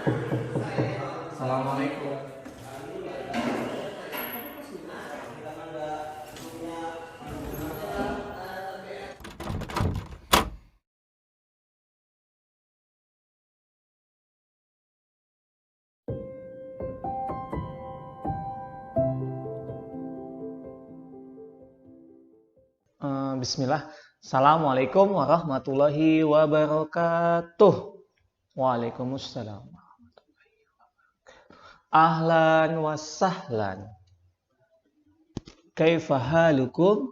Assalamualaikum. Bismillah. Assalamualaikum warahmatullahi wabarakatuh. Waalaikumsalam. Ahlan wa sahlan. Kaifa halukum?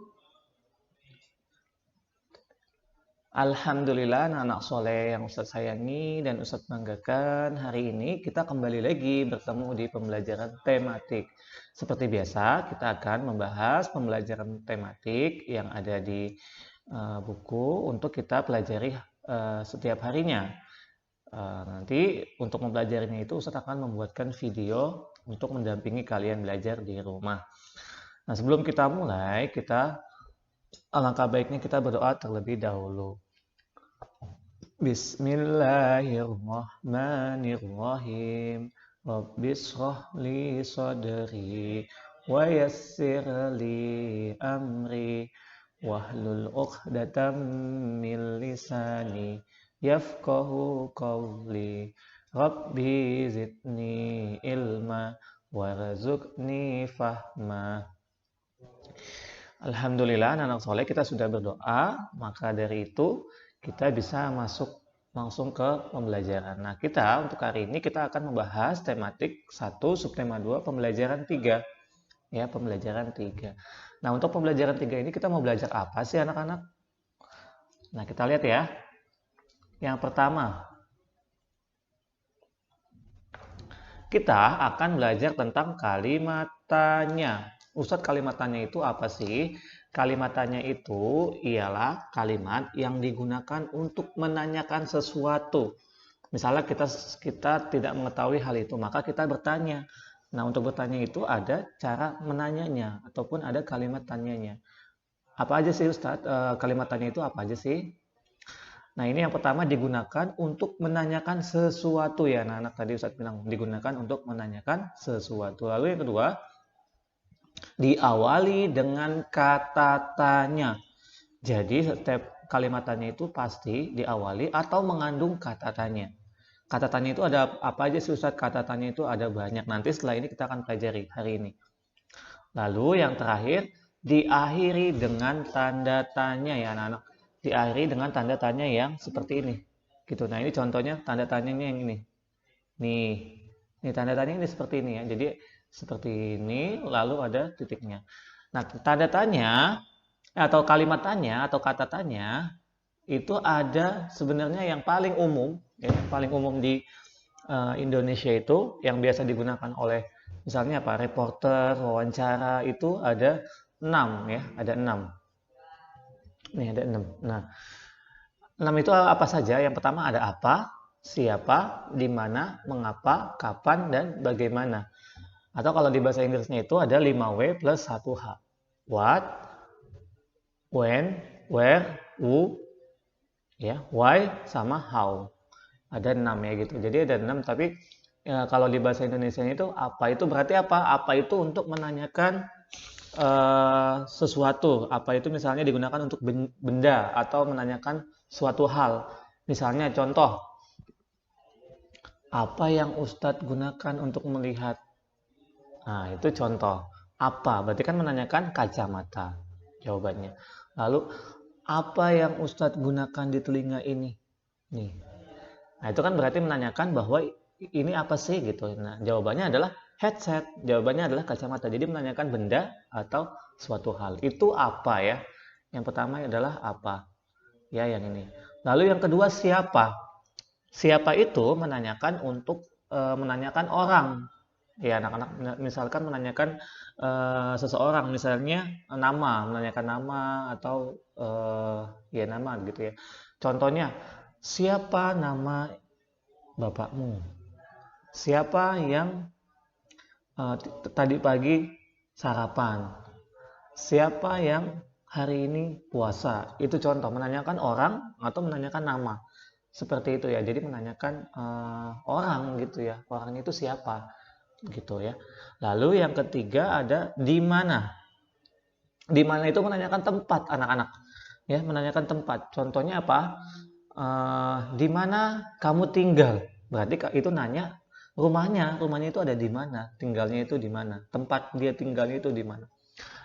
Alhamdulillah, anak soleh yang Ustadz sayangi dan Ustadz banggakan. Hari ini kita kembali lagi bertemu di pembelajaran tematik. Seperti biasa, kita akan membahas pembelajaran tematik yang ada di buku untuk kita pelajari setiap harinya. Nanti untuk mempelajarinya itu Ustadz akan membuatkan video untuk mendampingi kalian belajar di rumah. Nah, sebelum kita mulai, alangkah baiknya kita berdoa terlebih dahulu. Bismillahirrahmanirrahim. Rabbishrah li sadri wa yassir li amri wahlul 'uqdatam min lisani yafqahu qawli. Rabbi zidni ilma warzuqni fahma. Alhamdulillah, anak soleh kita sudah berdoa, maka dari itu kita bisa masuk langsung ke pembelajaran. Nah, untuk hari ini kita akan membahas tematik 1, subtema 2, pembelajaran 3. Ya, pembelajaran 3. Nah, untuk pembelajaran 3 ini kita mau belajar apa sih anak-anak? Nah, kita lihat ya. Yang pertama, kita akan belajar tentang kalimat tanya. Ustadz, kalimat tanya itu apa sih? Kalimat tanya itu ialah kalimat yang digunakan untuk menanyakan sesuatu. Misalnya kita tidak mengetahui hal itu, maka kita bertanya. Nah, untuk bertanya itu ada cara menanyanya ataupun ada kalimat tanyanya. Apa aja sih Ustadz? Kalimat tanya itu apa aja sih? Nah, ini yang pertama digunakan untuk menanyakan sesuatu ya. Nah, anak tadi Ustadz bilang digunakan untuk menanyakan sesuatu. Lalu yang kedua, diawali dengan kata tanya. Jadi setiap kalimat tanya itu pasti diawali atau mengandung kata tanya. Kata tanya itu ada apa aja sih Ustadz? Kata tanya itu ada banyak. Nanti setelah ini kita akan pelajari hari ini. Lalu yang terakhir, diakhiri dengan tanda tanya ya anak-anak. Diakhiri dengan tanda tanya yang seperti ini. Gitu. Nah, ini contohnya tanda tanyanya yang ini. Nih tanda tanya ini seperti ini ya. Jadi seperti ini lalu ada titiknya. Nah, tanda tanya atau kalimat tanya atau kata tanya itu ada sebenarnya yang paling umum ya, yang paling umum di Indonesia itu yang biasa digunakan oleh misalnya apa reporter wawancara itu ada 6 ya, ada 6. Nih ada 6. Nah, 6 itu apa saja? Yang pertama ada apa, siapa, di mana, mengapa, kapan, dan bagaimana. Atau kalau di bahasa Inggrisnya itu ada 5W plus 1H. What, when, where, who, ya, why, sama how. Ada 6 ya gitu. Jadi ada 6, tapi ya, kalau di bahasa Indonesia itu apa itu berarti apa? Apa itu untuk menanyakan sesuatu. Apa itu misalnya digunakan untuk benda atau menanyakan suatu hal. Misalnya contoh, apa yang Ustadz gunakan untuk melihat? Nah, itu contoh. Apa? Berarti kan menanyakan kacamata. Jawabannya. Lalu, apa yang Ustadz gunakan di telinga ini? Nih. Nah, itu kan berarti menanyakan bahwa ini apa sih gitu. Nah, jawabannya adalah headset. Jawabannya adalah kacamata. Jadi menanyakan benda atau suatu hal. Itu apa ya? Yang pertama adalah apa? Ya, yang ini. Lalu yang kedua siapa? Siapa itu menanyakan untuk menanyakan orang. Ya, anak-anak misalkan menanyakan seseorang, misalnya nama, menanyakan nama atau ya nama gitu ya. Contohnya, siapa nama bapakmu? Siapa yang tadi pagi sarapan? Siapa yang hari ini puasa? Itu contoh menanyakan orang atau menanyakan nama. Seperti itu ya. Jadi menanyakan orang gitu ya. Orang itu siapa gitu ya. Lalu yang ketiga ada di mana. Di mana itu menanyakan tempat anak-anak. Ya, menanyakan tempat. Contohnya apa? Di mana kamu tinggal? Berarti itu nanya rumahnya. Rumahnya itu ada di mana? Tinggalnya itu di mana? Tempat dia tinggalnya itu di mana?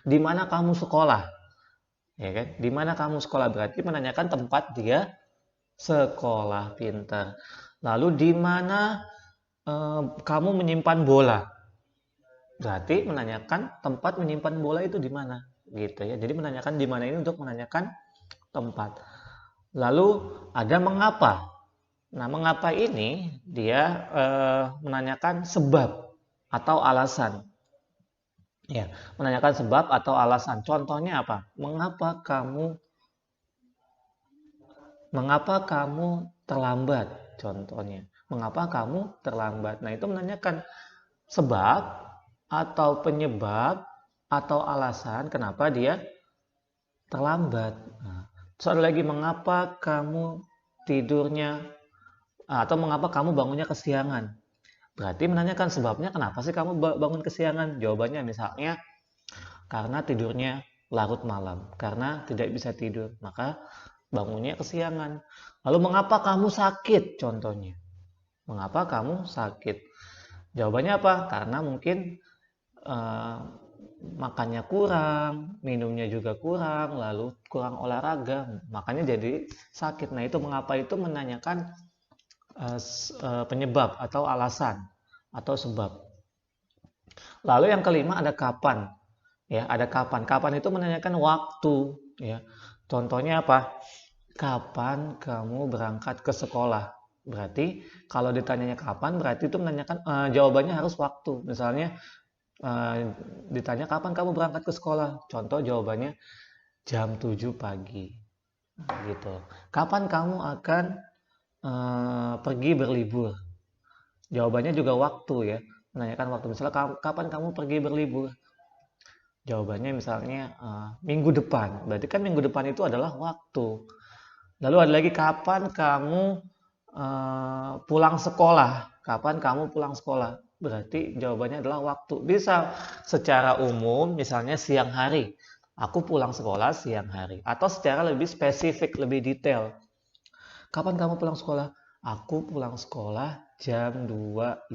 Di mana kamu sekolah? Ya kan? Di mana kamu sekolah? Berarti menanyakan tempat dia sekolah. Pintar. Lalu di mana kamu menyimpan bola? Berarti menanyakan tempat menyimpan bola itu di mana, gitu ya. Jadi menanyakan di mana ini untuk menanyakan tempat. Lalu ada mengapa. Nah, mengapa ini dia menanyakan sebab atau alasan. Ya, menanyakan sebab atau alasan. Contohnya apa? Mengapa kamu terlambat? Contohnya, mengapa kamu terlambat? Nah, itu menanyakan sebab atau penyebab atau alasan kenapa dia terlambat. Nah, soal lagi, mengapa kamu tidurnya atau mengapa kamu bangunnya kesiangan? Berarti menanyakan sebabnya, kenapa sih kamu bangun kesiangan? Jawabannya misalnya karena tidurnya larut malam, karena tidak bisa tidur, maka bangunnya kesiangan. Lalu mengapa kamu sakit? Contohnya, mengapa kamu sakit? Jawabannya apa? Karena mungkin uh, makannya kurang, minumnya juga kurang, lalu kurang olahraga, makanya jadi sakit. Nah, itu mengapa itu menanyakan penyebab atau alasan atau sebab. Lalu yang kelima ada kapan. Ya, ada kapan. Kapan itu menanyakan waktu, ya. Contohnya apa? Kapan kamu berangkat ke sekolah? Berarti kalau ditanyanya kapan, berarti itu menanyakan jawabannya harus waktu. Misalnya ditanya kapan kamu berangkat ke sekolah? Contoh jawabannya jam 7 pagi. Gitu. Kapan kamu akan pergi berlibur? Jawabannya juga waktu ya. Menanyakan waktu. Misalnya kapan kamu pergi berlibur? Jawabannya misalnya minggu depan. Berarti kan minggu depan itu adalah waktu. Lalu ada lagi, kapan kamu pulang sekolah? Kapan kamu pulang sekolah? Berarti jawabannya adalah waktu. Bisa secara umum, misalnya siang hari. Aku pulang sekolah siang hari. Atau secara lebih spesifik, lebih detail. Kapan kamu pulang sekolah? Aku pulang sekolah jam 2.15.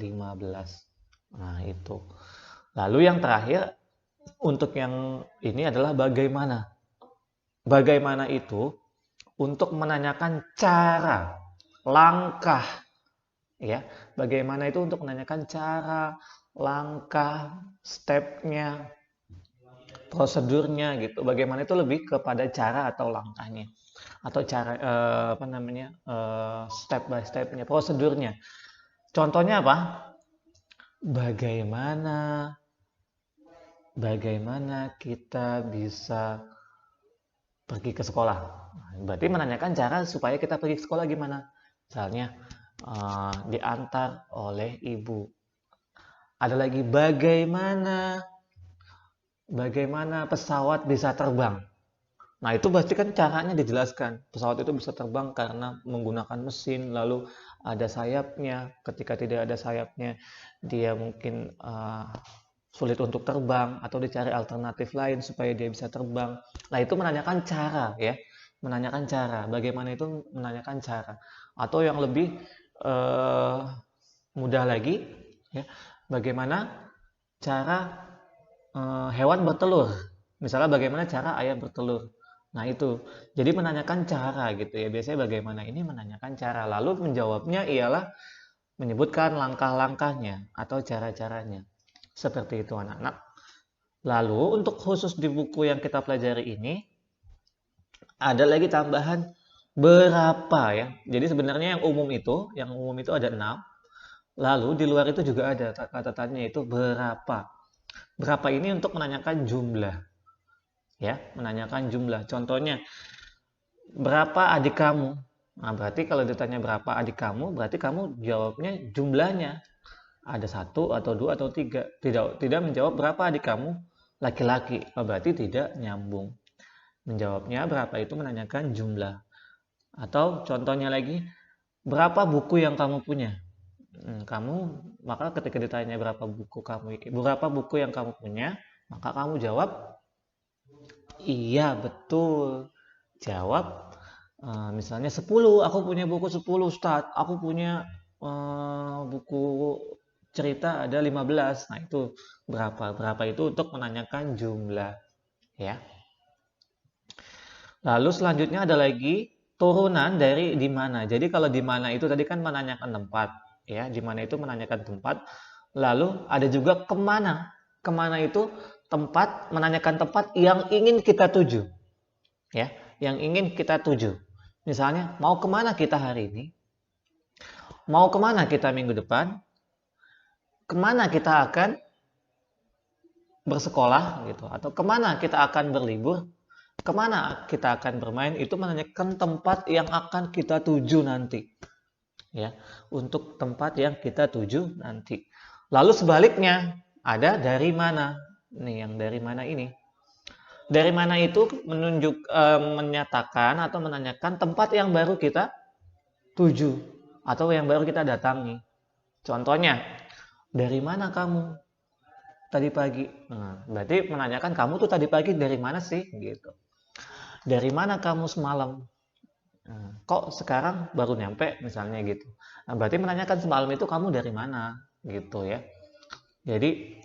Nah, itu. Lalu yang terakhir, untuk yang ini adalah bagaimana. Bagaimana itu untuk menanyakan cara, langkah, ya. Bagaimana itu untuk menanyakan cara, langkah, stepnya, prosedurnya gitu. Bagaimana itu lebih kepada cara atau langkahnya, atau cara step by stepnya, prosedurnya. Contohnya apa? Bagaimana kita bisa pergi ke sekolah? Berarti menanyakan cara supaya kita pergi ke sekolah gimana? Misalnya diantar oleh ibu. Ada lagi, bagaimana pesawat bisa terbang? Nah, itu pasti kan caranya dijelaskan. Pesawat itu bisa terbang karena menggunakan mesin, lalu ada sayapnya. Ketika tidak ada sayapnya, dia mungkin sulit untuk terbang, atau dicari alternatif lain supaya dia bisa terbang. Nah, itu menanyakan cara ya. Menanyakan cara. Bagaimana itu menanyakan cara. Atau yang lebih mudah lagi, ya, bagaimana cara hewan bertelur. Misalnya bagaimana cara ayam bertelur. Nah, itu. Jadi menanyakan cara gitu ya. Biasanya bagaimana ini menanyakan cara. Lalu menjawabnya ialah menyebutkan langkah-langkahnya atau cara-caranya. Seperti itu anak-anak. Lalu untuk khusus di buku yang kita pelajari ini, ada lagi tambahan berapa ya. Jadi sebenarnya yang umum itu ada 6. Lalu di luar itu juga ada catatannya, itu berapa. Berapa ini untuk menanyakan jumlah. Ya, menanyakan jumlah. Contohnya, berapa adik kamu? Nah, berarti kalau ditanya berapa adik kamu, berarti kamu jawabnya jumlahnya. Ada 1 atau 2 atau 3. Tidak menjawab berapa adik kamu laki-laki. Oh, berarti tidak nyambung. Menjawabnya berapa itu menanyakan jumlah. Atau contohnya lagi, berapa buku yang kamu punya? Maka ketika ditanya berapa buku yang kamu punya, maka kamu jawab, iya betul. Jawab, misalnya 10, aku punya buku 10 Ustaz, aku punya buku cerita ada 15. Nah itu berapa? Berapa itu untuk menanyakan jumlah, ya. Lalu selanjutnya ada lagi turunan dari di mana. Jadi kalau di mana itu tadi kan menanyakan tempat, ya. Di mana itu menanyakan tempat. Lalu ada juga kemana. Kemana itu tempat, menanyakan tempat yang ingin kita tuju, ya. Yang ingin kita tuju. Misalnya, mau kemana kita hari ini? Mau kemana kita minggu depan? Kemana kita akan bersekolah gitu? Atau kemana kita akan berlibur? Kemana kita akan bermain? Itu menanyakan tempat yang akan kita tuju nanti, ya, untuk tempat yang kita tuju nanti. Lalu sebaliknya ada dari mana. Nih yang dari mana ini. Dari mana itu menyatakan atau menanyakan tempat yang baru kita tuju atau yang baru kita datangi. Contohnya, dari mana kamu tadi pagi? Nah, berarti menanyakan kamu tuh tadi pagi dari mana sih? Gitu. Dari mana kamu semalam? Nah, kok sekarang baru nyampe misalnya gitu. Nah, berarti menanyakan semalam itu kamu dari mana? Gitu ya. Jadi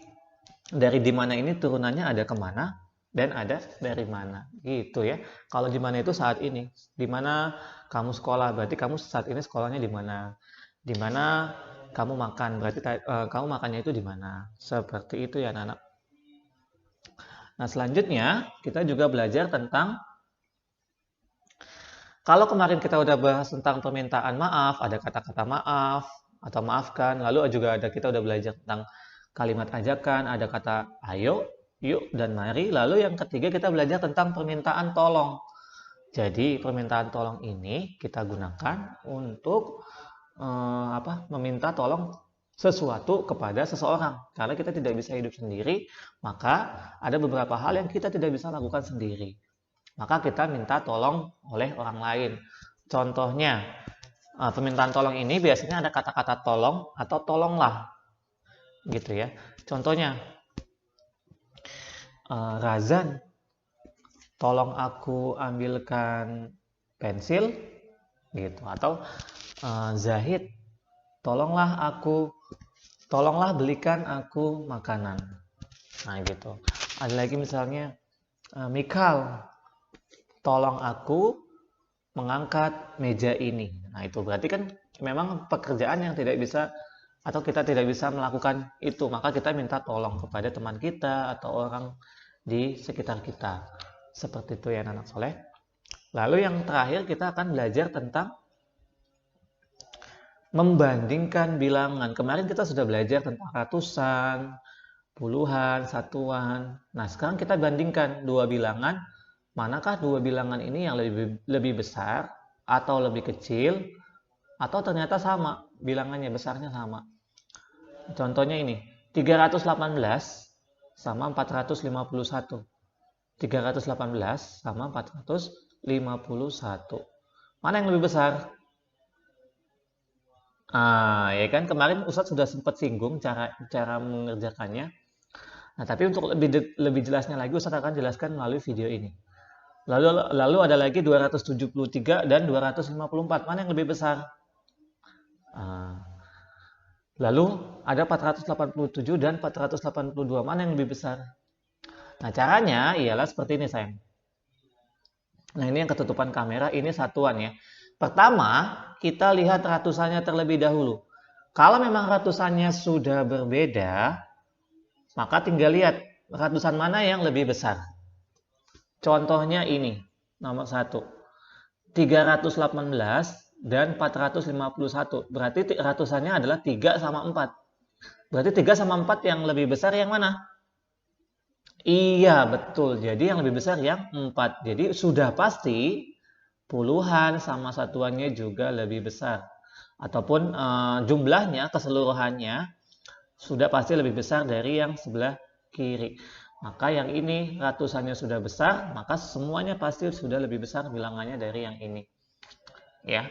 dari di mana ini turunannya ada kemana dan ada dari mana gitu ya. Kalau di mana itu saat ini, di mana kamu sekolah, berarti kamu saat ini sekolahnya di mana. Di mana kamu makan, berarti kamu makannya itu di mana. Seperti itu ya anak-anak. Nah selanjutnya kita juga belajar tentang, kalau kemarin kita udah bahas tentang permintaan maaf, ada kata-kata maaf atau maafkan, lalu juga kita udah belajar tentang kalimat ajakan, ada kata ayo, yuk, dan mari. Lalu yang ketiga kita belajar tentang permintaan tolong. Jadi permintaan tolong ini kita gunakan untuk meminta tolong sesuatu kepada seseorang. Karena kita tidak bisa hidup sendiri, maka ada beberapa hal yang kita tidak bisa lakukan sendiri. Maka kita minta tolong oleh orang lain. Contohnya, permintaan tolong ini biasanya ada kata-kata tolong atau tolonglah, gitu ya. Contohnya, Razan, tolong aku ambilkan pensil, gitu. Atau Zahid, tolonglah belikan aku makanan. Nah gitu. Ada lagi misalnya, Mikal, tolong aku mengangkat meja ini. Nah itu berarti kan memang pekerjaan yang tidak bisa atau kita tidak bisa melakukan itu, maka kita minta tolong kepada teman kita atau orang di sekitar kita. Seperti itu ya anak soleh. Lalu yang terakhir kita akan belajar tentang membandingkan bilangan. Kemarin kita sudah belajar tentang ratusan, puluhan, satuan. Nah sekarang kita bandingkan dua bilangan. Manakah dua bilangan ini yang lebih besar atau lebih kecil, atau ternyata sama, bilangannya besarnya sama. Contohnya ini, 318 sama 451. 318 sama 451. Mana yang lebih besar? Ya kan kemarin Ustadz sudah sempat singgung cara mengerjakannya. Nah, tapi untuk lebih jelasnya lagi Ustadz akan jelaskan melalui video ini. Lalu ada lagi 273 dan 254. Mana yang lebih besar? Lalu ada 487 dan 482. Mana yang lebih besar? Nah, caranya ialah seperti ini, sayang. Nah, ini yang ketutupan kamera, ini satuan ya. Pertama, kita lihat ratusannya terlebih dahulu. Kalau memang ratusannya sudah berbeda, maka tinggal lihat ratusan mana yang lebih besar. Contohnya ini, nomor 1. 318 dan 451. Berarti ratusannya adalah 3 sama 4. Berarti 3 sama 4 yang lebih besar yang mana? Iya, betul. Jadi yang lebih besar yang 4. Jadi sudah pasti puluhan sama satuannya juga lebih besar. Ataupun jumlahnya, keseluruhannya sudah pasti lebih besar dari yang sebelah kiri. Maka yang ini ratusannya sudah besar, maka semuanya pasti sudah lebih besar bilangannya dari yang ini. Ya.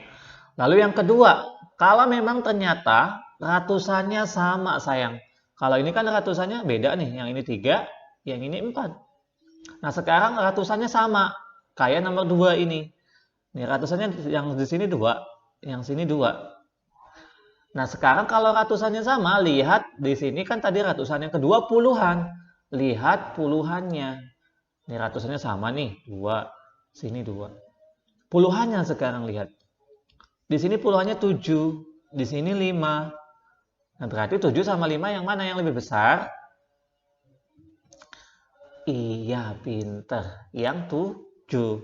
Lalu yang kedua, kalau memang ternyata ratusannya sama sayang. Kalau ini kan ratusannya beda nih, yang ini 3, yang ini 4. Nah sekarang ratusannya sama, kayak nomor 2 ini. Nih ratusannya yang di sini 2, yang sini 2. Nah sekarang kalau ratusannya sama, lihat di sini kan tadi ratusan, yang kedua puluhan. Lihat puluhannya. Nih ratusannya sama nih, 2, sini 2. Puluhannya sekarang lihat. Di sini puluhannya 7, di sini 5. Nah, berarti 7 sama 5 yang mana yang lebih besar? Iya, pinter. Yang 7.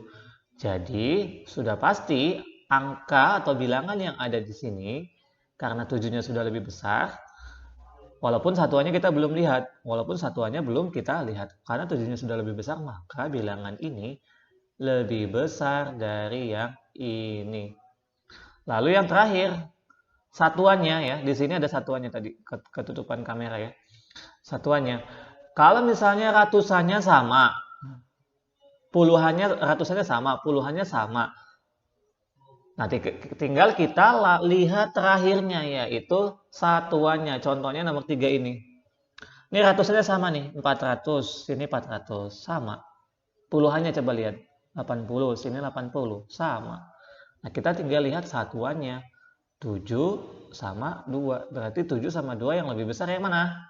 Jadi, sudah pasti angka atau bilangan yang ada di sini, karena 7-nya sudah lebih besar, walaupun satuannya kita belum lihat. Walaupun satuannya belum kita lihat. Karena 7-nya sudah lebih besar, maka bilangan ini lebih besar dari yang ini. Lalu yang terakhir, satuannya ya, di sini ada satuannya tadi, ketutupan kamera ya. Satuannya. Kalau misalnya ratusannya sama, ratusannya sama, puluhannya sama. Nanti tinggal kita lihat terakhirnya yaitu satuannya. Contohnya nomor 3 ini. Ini ratusannya sama nih, 400, sini 400, sama. Puluhannya coba lihat, 80, sini 80, sama. Nah, kita tinggal lihat satuannya. 7 sama 2. Berarti 7 sama 2 yang lebih besar yang mana?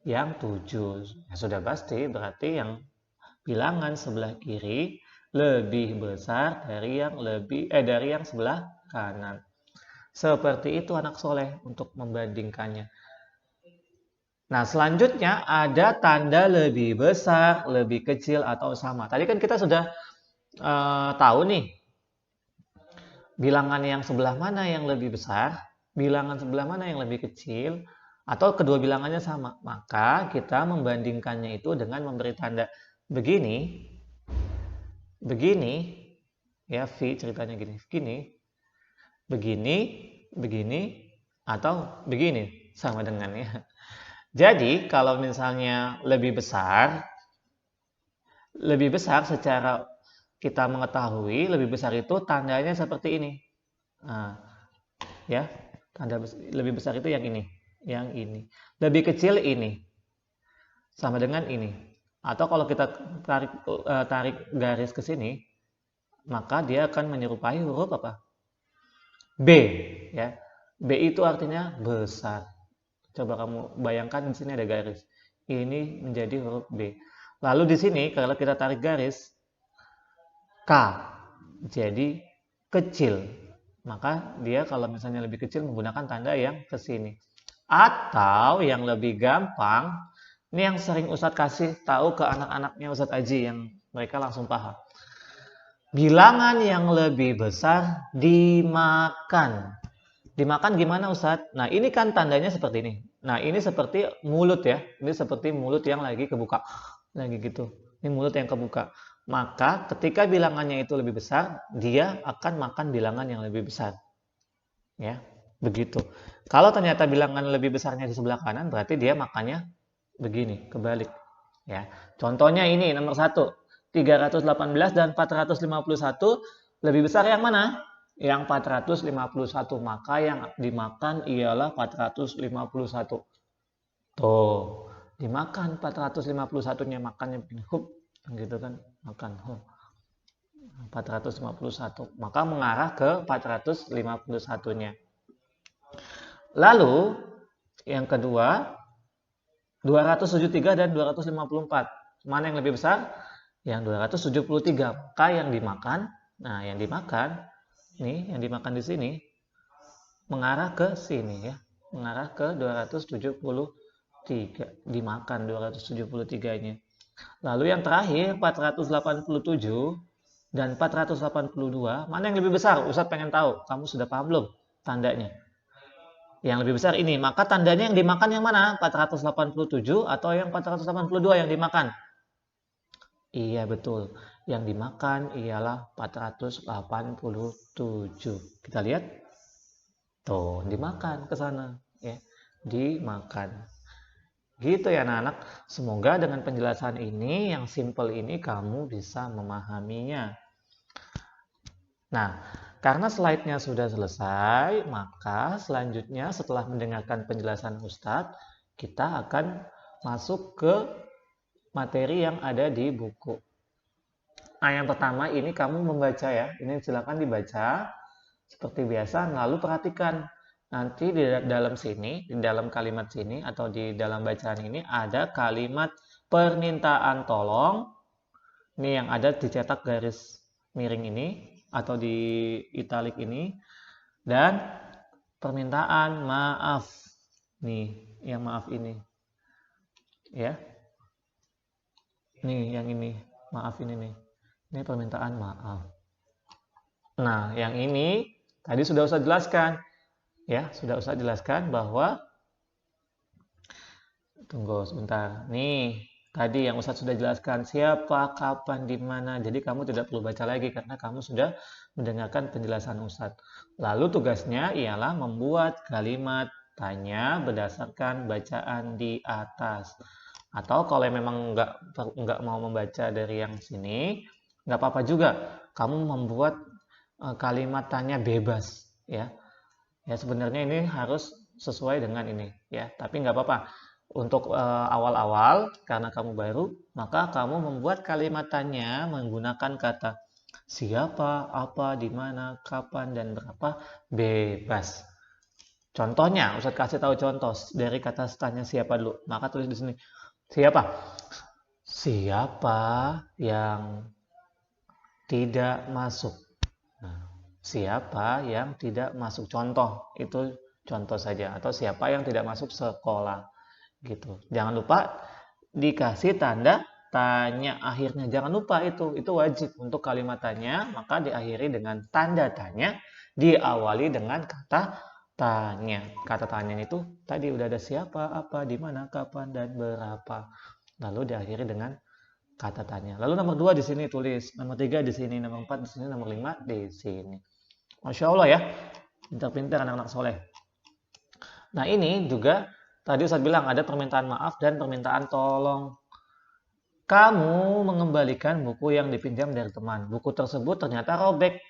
Yang 7. Ya, sudah pasti berarti yang bilangan sebelah kiri lebih besar dari yang sebelah kanan. Seperti itu anak soleh untuk membandingkannya. Nah, selanjutnya ada tanda lebih besar, lebih kecil atau sama. Tadi kan kita sudah tahu nih bilangan yang sebelah mana yang lebih besar, bilangan sebelah mana yang lebih kecil, atau kedua bilangannya sama. Maka kita membandingkannya itu dengan memberi tanda begini, begini, ya V ceritanya gini, begini, begini, atau begini, sama dengan ya. Jadi kalau misalnya lebih besar secara kita mengetahui lebih besar itu tandanya seperti ini. Nah, ya, tanda lebih besar itu yang ini, yang ini. Lebih kecil ini, sama dengan ini. Atau kalau kita tarik garis ke sini, maka dia akan menyerupai huruf apa? B, ya. B itu artinya besar. Coba kamu bayangkan di sini ada garis. Ini menjadi huruf B. Lalu di sini kalau kita tarik garis K, jadi kecil. Maka dia kalau misalnya lebih kecil menggunakan tanda yang ke sini. Atau yang lebih gampang, ini yang sering Ustadz kasih tahu ke anak-anaknya Ustadz Aji yang mereka langsung paham. Bilangan yang lebih besar dimakan. Dimakan gimana Ustadz? Nah ini kan tandanya seperti ini. Nah ini seperti mulut ya. Ini seperti mulut yang lagi kebuka. Lagi gitu. Ini mulut yang kebuka. Maka ketika bilangannya itu lebih besar, dia akan makan bilangan yang lebih besar. Ya, begitu. Kalau ternyata bilangan lebih besarnya di sebelah kanan, berarti dia makannya begini, kebalik. Ya, contohnya ini nomor 1, 318 dan 451 lebih besar yang mana? Yang 451. Maka yang dimakan ialah 451. Tuh, dimakan 451-nya, makannya begini, gitu kan, makan 451, maka mengarah ke 451-nya. Lalu yang kedua 273 dan 254, mana yang lebih besar? Yang 273. Maka yang dimakan, nah yang dimakan nih, yang dimakan di sini mengarah ke sini ya, mengarah ke 273, dimakan 273-nya. Lalu yang terakhir 487 dan 482, mana yang lebih besar? Ustadz pengen tahu, kamu sudah paham belum tandanya? Yang lebih besar ini, maka tandanya yang dimakan yang mana? 487 atau yang 482 yang dimakan? Iya betul, yang dimakan ialah 487. Kita lihat, tuh dimakan ke sana ya, dimakan. Gitu ya anak-anak, semoga dengan penjelasan ini yang simple ini kamu bisa memahaminya. Nah, Karena slide-nya sudah selesai, maka selanjutnya setelah mendengarkan penjelasan Ustadz, kita akan masuk ke materi yang ada di buku. Nah, yang pertama ini kamu membaca ya. Ini silakan dibaca seperti biasa, lalu perhatikan. Nanti di dalam sini, di dalam kalimat sini atau di dalam bacaan ini ada kalimat permintaan tolong. Ini yang ada dicetak garis miring ini atau di italik ini, dan permintaan maaf. Nih, yang maaf ini. Ya. Nih, yang ini. Maaf ini nih. Ini permintaan maaf. Nah, yang ini tadi sudah Ustaz jelaskan. Ya, sudah Ustaz jelaskan bahwa tunggu sebentar. Nih, tadi yang Ustaz sudah jelaskan siapa, kapan, di mana. Jadi kamu tidak perlu baca lagi karena kamu sudah mendengarkan penjelasan Ustaz. Lalu tugasnya ialah membuat kalimat tanya berdasarkan bacaan di atas. Atau kalau memang nggak mau membaca dari yang sini, nggak apa-apa juga. Kamu membuat kalimat tanya bebas, ya. Ya sebenarnya ini harus sesuai dengan ini, ya. Tapi nggak apa-apa. Untuk awal-awal, karena kamu baru, maka kamu membuat kalimat tanya menggunakan kata siapa, apa, di mana, kapan, dan berapa, bebas. Contohnya, Ustaz kasih tahu contoh dari kata tanya siapa dulu. Maka tulis di sini, siapa? Siapa yang tidak masuk? Nah, siapa yang tidak masuk? Contoh, itu contoh saja. Atau siapa yang tidak masuk sekolah? Gitu. Jangan lupa dikasih tanda tanya akhirnya. Jangan lupa itu wajib untuk kalimat tanya, maka diakhiri dengan tanda tanya, diawali dengan kata tanya. Kata tanya itu tadi udah ada siapa, apa, di mana, kapan, dan berapa. Lalu diakhiri dengan kata tanya. Lalu nomor 2 di sini tulis, nomor 3 di sini, nomor 4 di sini, nomor 5 di sini. Masya Allah ya, pintar-pintar anak-anak soleh. Nah ini juga tadi Ustaz bilang ada permintaan maaf dan permintaan tolong. Kamu mengembalikan buku yang dipinjam dari teman. Buku tersebut ternyata robek.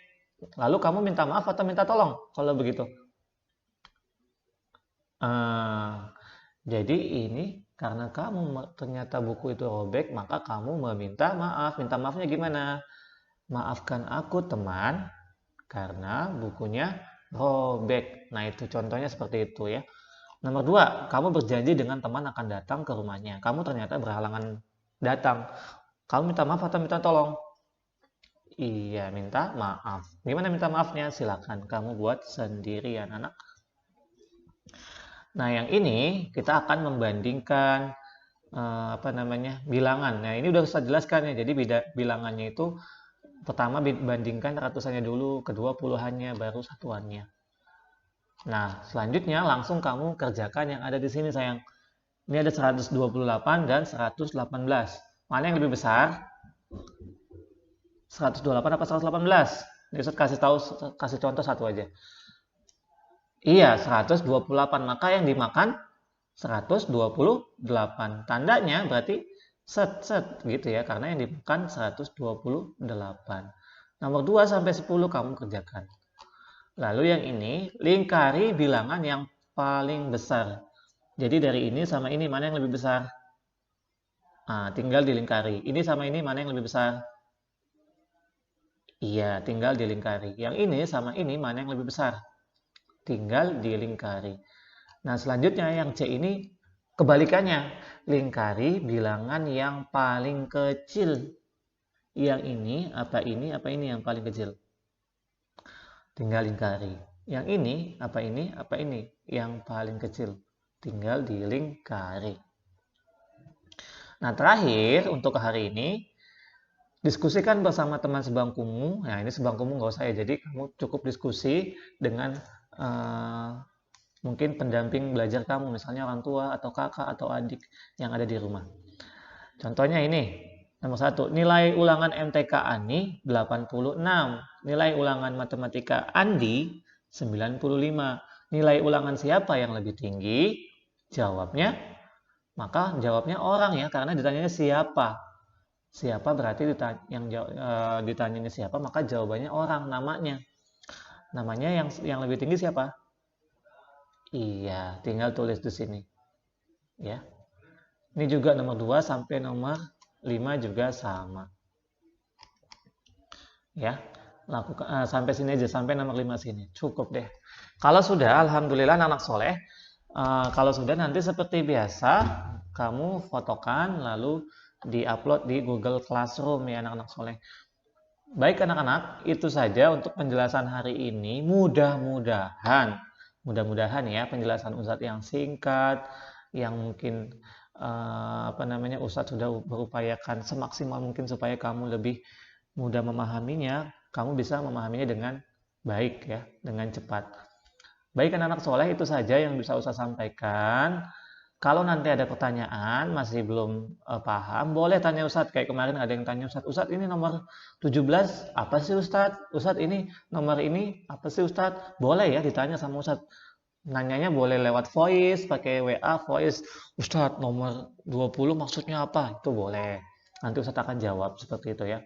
Lalu kamu minta maaf atau minta tolong kalau begitu? Jadi ini karena kamu ternyata buku itu robek, maka kamu meminta maaf. Minta maafnya gimana? Maafkan aku teman, karena bukunya robek. Nah itu contohnya seperti itu ya. Nomor 2, kamu berjanji dengan teman akan datang ke rumahnya. Kamu ternyata berhalangan datang. Kamu minta maaf atau minta tolong? Iya, minta maaf. Gimana minta maafnya? Silakan kamu buat sendiri ya anak. Nah, yang ini kita akan membandingkan bilangan. Nah, ini udah saya jelaskan ya. Jadi bilangannya itu pertama bandingkan ratusannya dulu, kedua puluhannya, baru satuannya. Nah, selanjutnya langsung kamu kerjakan yang ada di sini sayang. Ini ada 128 dan 118. Mana yang lebih besar? 128 apa 118? Ini Ustaz kasih contoh satu aja. Iya, 128. Maka yang dimakan 128. Tandanya berarti set gitu ya, karena yang dimakan 128. Nomor 2 sampai 10 kamu kerjakan. Lalu yang ini, lingkari bilangan yang paling besar. Jadi dari ini sama ini mana yang lebih besar? Nah, tinggal dilingkari. Ini sama ini mana yang lebih besar? Iya, tinggal dilingkari. Yang ini sama ini mana yang lebih besar? Tinggal dilingkari. Nah, selanjutnya yang C ini kebalikannya. Lingkari bilangan yang paling kecil. Yang ini, apa ini yang paling kecil? Tinggal lingkari. Yang ini, apa ini yang paling kecil. Tinggal dilingkari. Nah, terakhir untuk hari ini, diskusikan bersama teman sebangkumu. Nah, ini sebangkumu nggak usah ya, jadi kamu cukup diskusi dengan mungkin pendamping belajar kamu, misalnya orang tua atau kakak atau adik yang ada di rumah. Contohnya ini. Nomor 1, nilai ulangan MTK Ani 86. Nilai ulangan matematika Andi 95. Nilai ulangan siapa yang lebih tinggi? Jawabnya, maka jawabnya orang ya, karena ditanyanya siapa. Siapa berarti ditanyanya siapa, maka jawabannya orang, namanya. Namanya yang lebih tinggi siapa? Iya, tinggal tulis di sini. Ya. Ini juga nomor 2 sampai nomor 5 juga sama. Ya. Lakukan sampai sini aja, sampai nomor 5 sini. Cukup deh. Kalau sudah, alhamdulillah anak soleh. Kalau sudah nanti seperti biasa, kamu fotokan lalu diupload di Google Classroom ya anak-anak soleh. Baik anak-anak, itu saja untuk penjelasan hari ini. Mudah-mudahan ya penjelasan Ustadz yang singkat, yang mungkin Ustadz sudah berupayakan semaksimal mungkin supaya kamu lebih mudah memahaminya. Kamu bisa memahaminya dengan baik ya, dengan cepat. Baik anak-anak soleh, itu saja yang bisa Ustadz sampaikan. Kalau nanti ada pertanyaan masih belum paham, boleh tanya Ustadz. Kayak kemarin ada yang tanya Ustadz, Ustadz ini nomor 17 apa sih Ustadz? Ustadz ini nomor ini apa sih Ustadz? Boleh ya ditanya sama Ustadz. Nanyanya boleh lewat voice, pakai WA voice. Ustadz nomor 20 maksudnya apa? Itu boleh. Nanti Ustadz akan jawab seperti itu ya.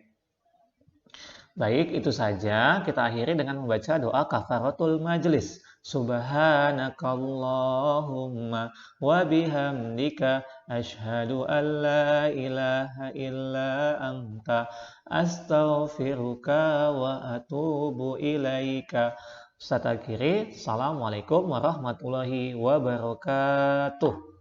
Baik, itu saja. Kita akhiri dengan membaca doa kafaratul majlis. Subhanakallahumma wa bihamdika asyhadu an la ilaha illa anta astaghfiruka wa atubu ilaika. Ustaz akhiri. Assalamualaikum warahmatullahi wabarakatuh.